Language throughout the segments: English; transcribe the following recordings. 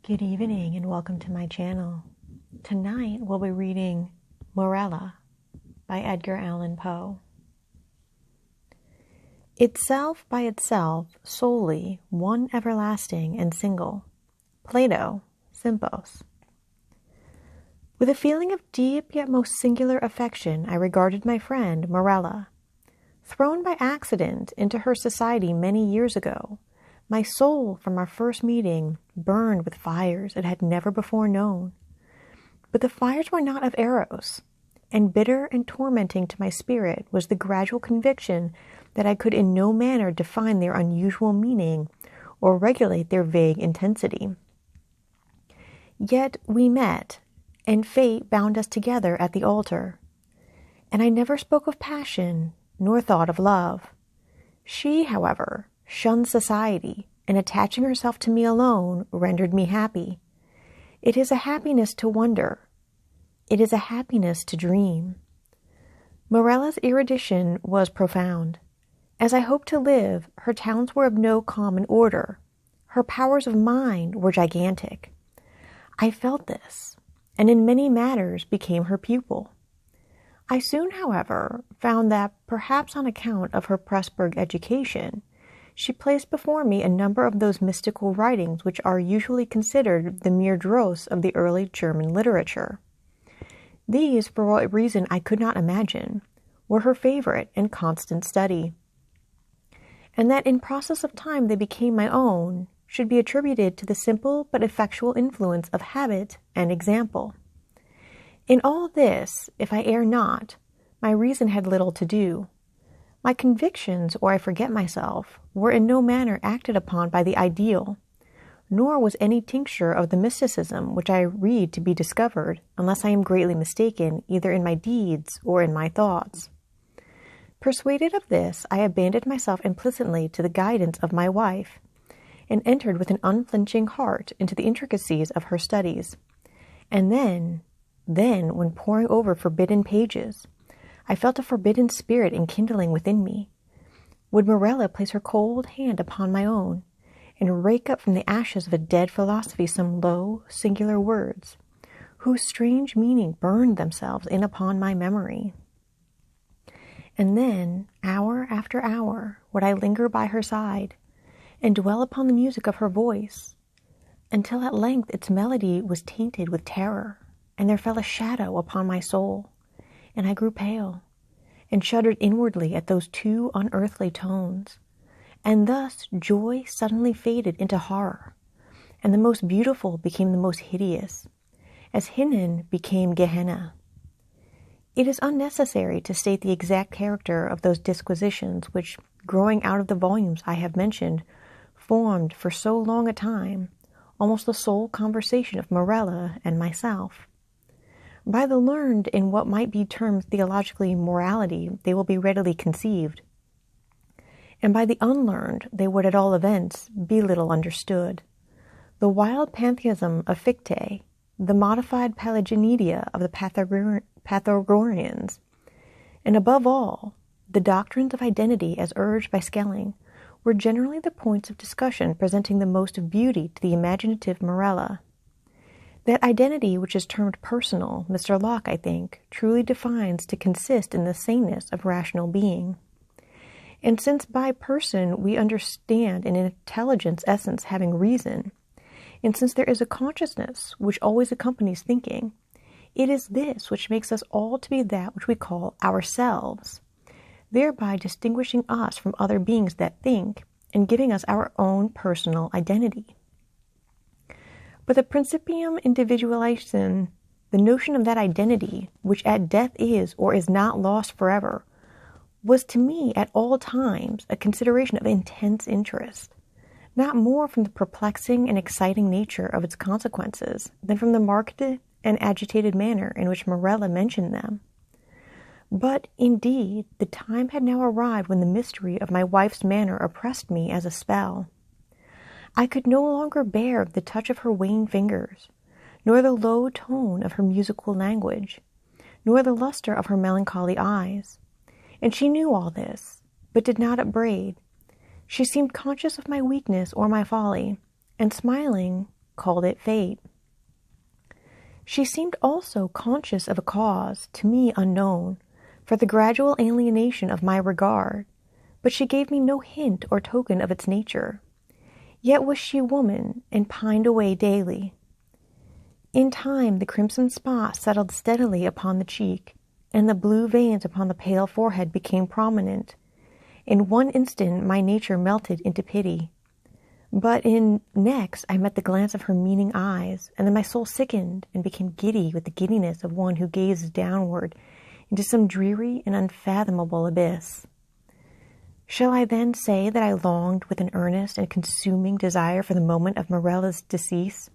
Good evening and welcome to my channel. Tonight we'll be reading Morella by Edgar Allan Poe. Itself by itself, solely, one everlasting and single. Plato, Simpos. With a feeling of deep yet most singular affection, I regarded my friend Morella. Thrown by accident into her society many years ago, my soul from our first meeting burned with fires it had never before known. But the fires were not of Eros, and bitter and tormenting to my spirit was the gradual conviction that I could in no manner define their unusual meaning or regulate their vague intensity. Yet we met, and fate bound us together at the altar. And I never spoke of passion, nor thought of love. She, however, shunned society, and attaching herself to me alone rendered me happy. It is a happiness to wonder. It is a happiness to dream. Morella's erudition was profound. As I hoped to live, her talents were of no common order. Her powers of mind were gigantic. I felt this, and in many matters became her pupil. I soon, however, found that, perhaps on account of her Pressburg education, she placed before me a number of those mystical writings which are usually considered the mere dross of the early German literature. These, for what reason I could not imagine, were her favorite and constant study. And that in process of time they became my own should be attributed to the simple but effectual influence of habit and example. In all this, if I err not, my reason had little to do. My convictions, or I forget myself, were in no manner acted upon by the ideal, nor was any tincture of the mysticism which I read to be discovered, unless I am greatly mistaken, either in my deeds or in my thoughts. Persuaded of this, I abandoned myself implicitly to the guidance of my wife, and entered with an unflinching heart into the intricacies of her studies. And then, when poring over forbidden pages, I felt a forbidden spirit enkindling within me. Would Morella place her cold hand upon my own, and rake up from the ashes of a dead philosophy some low, singular words, whose strange meaning burned themselves in upon my memory? And then, hour after hour, would I linger by her side, and dwell upon the music of her voice, until at length its melody was tainted with terror, and there fell a shadow upon my soul, and I grew pale, and shuddered inwardly at those two unearthly tones. And thus joy suddenly faded into horror, and the most beautiful became the most hideous, as Hinnon became Gehenna. It is unnecessary to state the exact character of those disquisitions which, growing out of the volumes I have mentioned, formed for so long a time almost the sole conversation of Morella and myself. By the learned in what might be termed theologically morality, they will be readily conceived, and by the unlearned they would at all events be little understood. The wild pantheism of Fichte, the modified Pelagianedia of the Pythagoreans, and above all, the doctrines of identity as urged by Schelling, were generally the points of discussion presenting the most of beauty to the imaginative Morella. That identity which is termed personal, Mr. Locke, I think, truly defines to consist in the sameness of rational being. And since by person we understand an intelligence essence having reason, and since there is a consciousness which always accompanies thinking, it is this which makes us all to be that which we call ourselves, thereby distinguishing us from other beings that think, and giving us our own personal identity. But the principium individualisum, the notion of that identity, which at death is or is not lost forever, was to me at all times a consideration of intense interest, not more from the perplexing and exciting nature of its consequences than from the marked and agitated manner in which Morella mentioned them. But, indeed, the time had now arrived when the mystery of my wife's manner oppressed me as a spell. I could no longer bear the touch of her wan fingers, nor the low tone of her musical language, nor the luster of her melancholy eyes. And she knew all this, but did not upbraid. She seemed conscious of my weakness or my folly, and smiling, called it fate. She seemed also conscious of a cause, to me unknown, for the gradual alienation of my regard, but she gave me no hint or token of its nature. Yet was she woman, and pined away daily. In time the crimson spot settled steadily upon the cheek, and the blue veins upon the pale forehead became prominent. In one instant my nature melted into pity. But in next I met the glance of her meaning eyes, and then my soul sickened and became giddy with the giddiness of one who gazes downward into some dreary and unfathomable abyss. Shall I then say that I longed with an earnest and consuming desire for the moment of Morella's decease?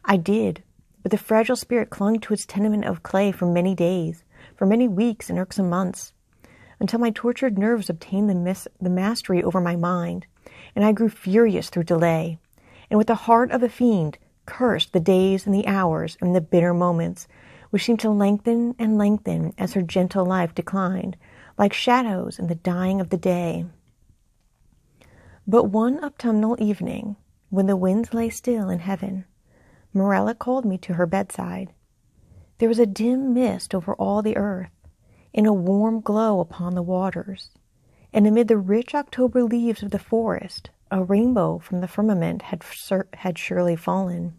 I did, but the fragile spirit clung to its tenement of clay for many days, for many weeks and irksome months, until my tortured nerves obtained the mastery over my mind, and I grew furious through delay, and with the heart of a fiend cursed the days and the hours and the bitter moments, which seemed to lengthen and lengthen as her gentle life declined, like shadows in the dying of the day. But one autumnal evening, when the winds lay still in heaven, Morella called me to her bedside. There was a dim mist over all the earth, and a warm glow upon the waters, and amid the rich October leaves of the forest, a rainbow from the firmament had surely fallen.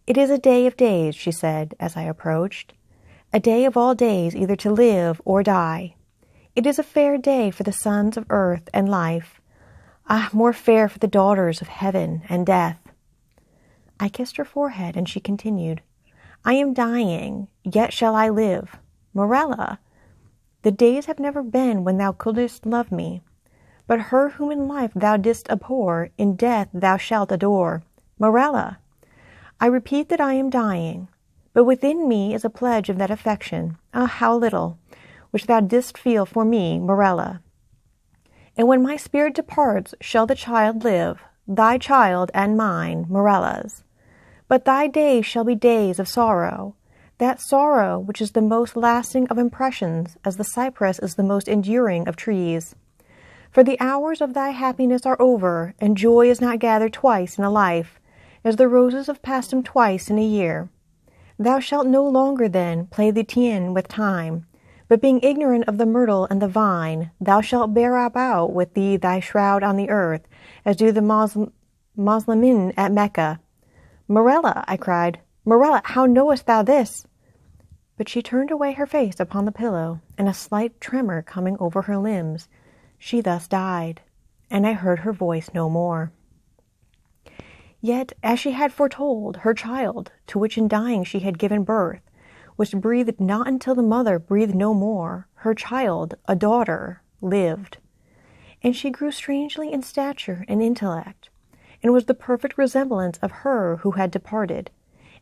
"It is a day of days," she said, as I approached, "a day of all days either to live or die. It is a fair day for the sons of earth and life, more fair for the daughters of heaven and death." I kissed her forehead, and she continued, "I am dying, yet shall I live. Morella, the days have never been when thou couldst love me, but her whom in life thou didst abhor, in death thou shalt adore. Morella, I repeat that I am dying, but within me is a pledge of that affection, how little, which thou didst feel for me, Morella. And when my spirit departs, shall the child live, thy child and mine, Morella's. But thy days shall be days of sorrow, that sorrow which is the most lasting of impressions, as the cypress is the most enduring of trees. For the hours of thy happiness are over, and joy is not gathered twice in a life, as the roses have passed them twice in a year. Thou shalt no longer then play the tien with time, but being ignorant of the myrtle and the vine, thou shalt bear about with thee thy shroud on the earth, as do the Moslemin at Mecca. Morella, I cried, Morella, how knowest thou this? But she turned away her face upon the pillow, and a slight tremor coming over her limbs, she thus died, and I heard her voice no more. Yet, as she had foretold, her child, to which in dying she had given birth, which breathed not until the mother breathed no more, her child, a daughter, lived. And she grew strangely in stature and intellect, and was the perfect resemblance of her who had departed,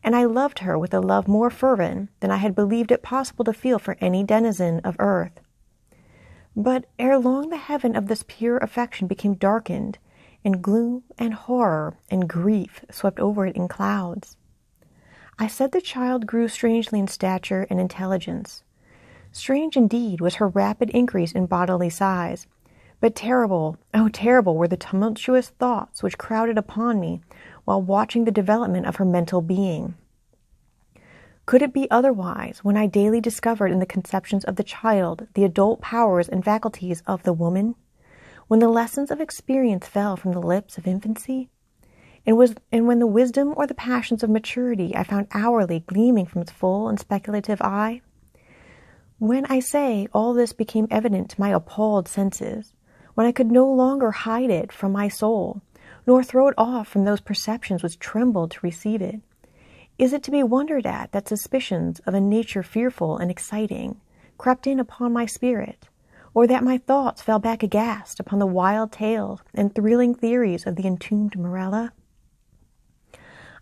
and I loved her with a love more fervent than I had believed it possible to feel for any denizen of earth. But ere long the heaven of this pure affection became darkened, and gloom and horror and grief swept over it in clouds. I said the child grew strangely in stature and intelligence. Strange indeed was her rapid increase in bodily size, but terrible, oh terrible were the tumultuous thoughts which crowded upon me while watching the development of her mental being. Could it be otherwise when I daily discovered in the conceptions of the child the adult powers and faculties of the woman, when the lessons of experience fell from the lips of infancy, and when the wisdom or the passions of maturity I found hourly gleaming from its full and speculative eye? When I say all this became evident to my appalled senses, when I could no longer hide it from my soul, nor throw it off from those perceptions which trembled to receive it, is it to be wondered at that suspicions of a nature fearful and exciting crept in upon my spirit, or that my thoughts fell back aghast upon the wild tales and thrilling theories of the entombed Morella?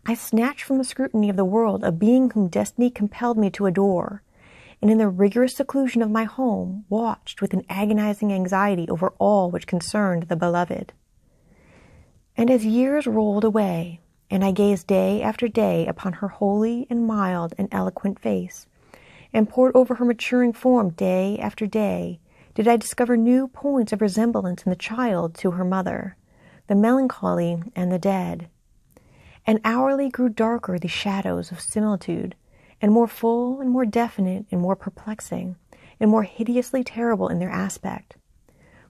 I snatched from the scrutiny of the world a being whom destiny compelled me to adore, and in the rigorous seclusion of my home watched with an agonizing anxiety over all which concerned the beloved. And as years rolled away, and I gazed day after day upon her holy and mild and eloquent face, and pored over her maturing form day after day, did I discover new points of resemblance in the child to her mother, the melancholy and the dead. and hourly grew darker the shadows of similitude, and more full and more definite and more perplexing, and more hideously terrible in their aspect.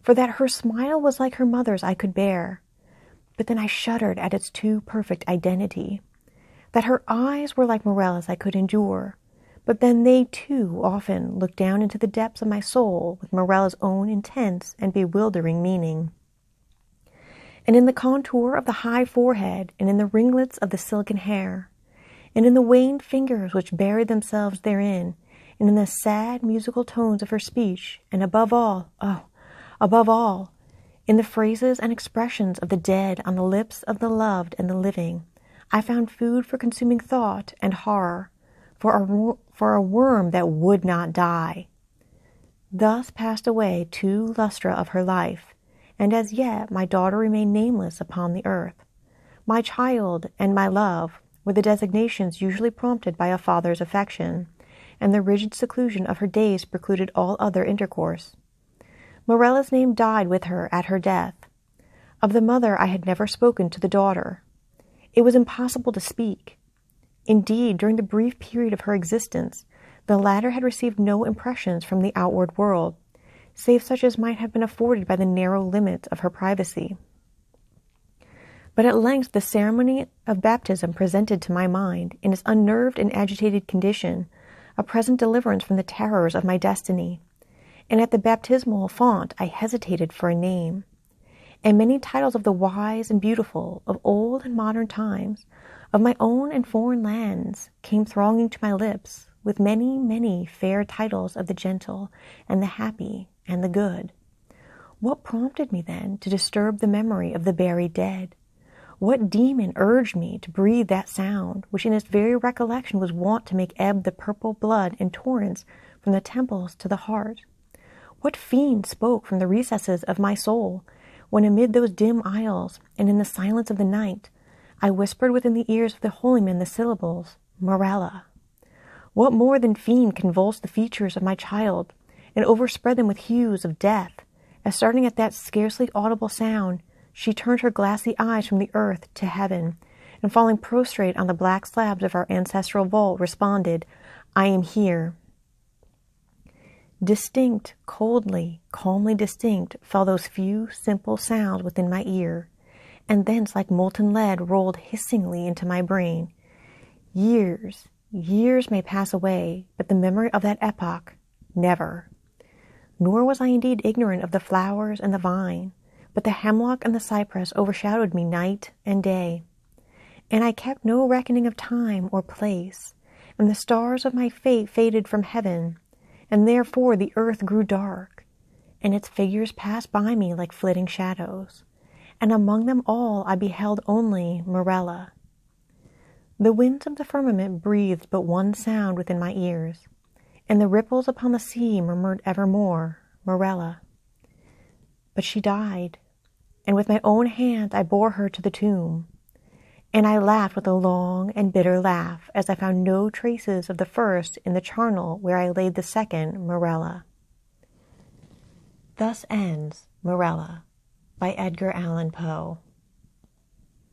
For that her smile was like her mother's I could bear, but then I shuddered at its too perfect identity. That her eyes were like Morella's I could endure, but then they too often looked down into the depths of my soul with Morella's own intense and bewildering meaning. And in the contour of the high forehead, and in the ringlets of the silken hair, and in the veined fingers which buried themselves therein, and in the sad musical tones of her speech, and above all, in the phrases and expressions of the dead on the lips of the loved and the living, I found food for consuming thought and horror, for a worm that would not die. Thus passed away 2 lustra of her life, and as yet my daughter remained nameless upon the earth. My child and my love were the designations usually prompted by a father's affection, and the rigid seclusion of her days precluded all other intercourse. Morella's name died with her at her death. Of the mother I had never spoken to the daughter. It was impossible to speak. Indeed, during the brief period of her existence, the latter had received no impressions from the outward world, save such as might have been afforded by the narrow limits of her privacy. But at length the ceremony of baptism presented to my mind, in its unnerved and agitated condition, a present deliverance from the terrors of my destiny, and at the baptismal font I hesitated for a name. And many titles of the wise and beautiful, of old and modern times, of my own and foreign lands, came thronging to my lips, with many, many fair titles of the gentle, and the happy, and the good. What prompted me, then, to disturb the memory of the buried dead? What demon urged me to breathe that sound, which in its very recollection was wont to make ebb the purple blood in torrents from the temples to the heart? What fiend spoke from the recesses of my soul, when amid those dim aisles, and in the silence of the night, I whispered within the ears of the holy men the syllables, Morella? What more than fiend convulsed the features of my child, and overspread them with hues of death, as starting at that scarcely audible sound, she turned her glassy eyes from the earth to heaven, and falling prostrate on the black slabs of our ancestral vault, responded, I am here. Distinct, coldly, calmly distinct, fell those few simple sounds within my ear, and thence like molten lead rolled hissingly into my brain. Years may pass away, but the memory of that epoch, never. Nor was I indeed ignorant of the flowers and the vine, but the hemlock and the cypress overshadowed me night and day. And I kept no reckoning of time or place, and the stars of my fate faded from heaven, and therefore the earth grew dark, and its figures passed by me like flitting shadows, and among them all I beheld only Morella. The winds of the firmament breathed but one sound within my ears, and the ripples upon the sea murmured evermore, Morella. But she died, and with my own hand I bore her to the tomb, and I laughed with a long and bitter laugh as I found no traces of the first in the charnel where I laid the second Morella. Thus ends Morella by Edgar Allan Poe.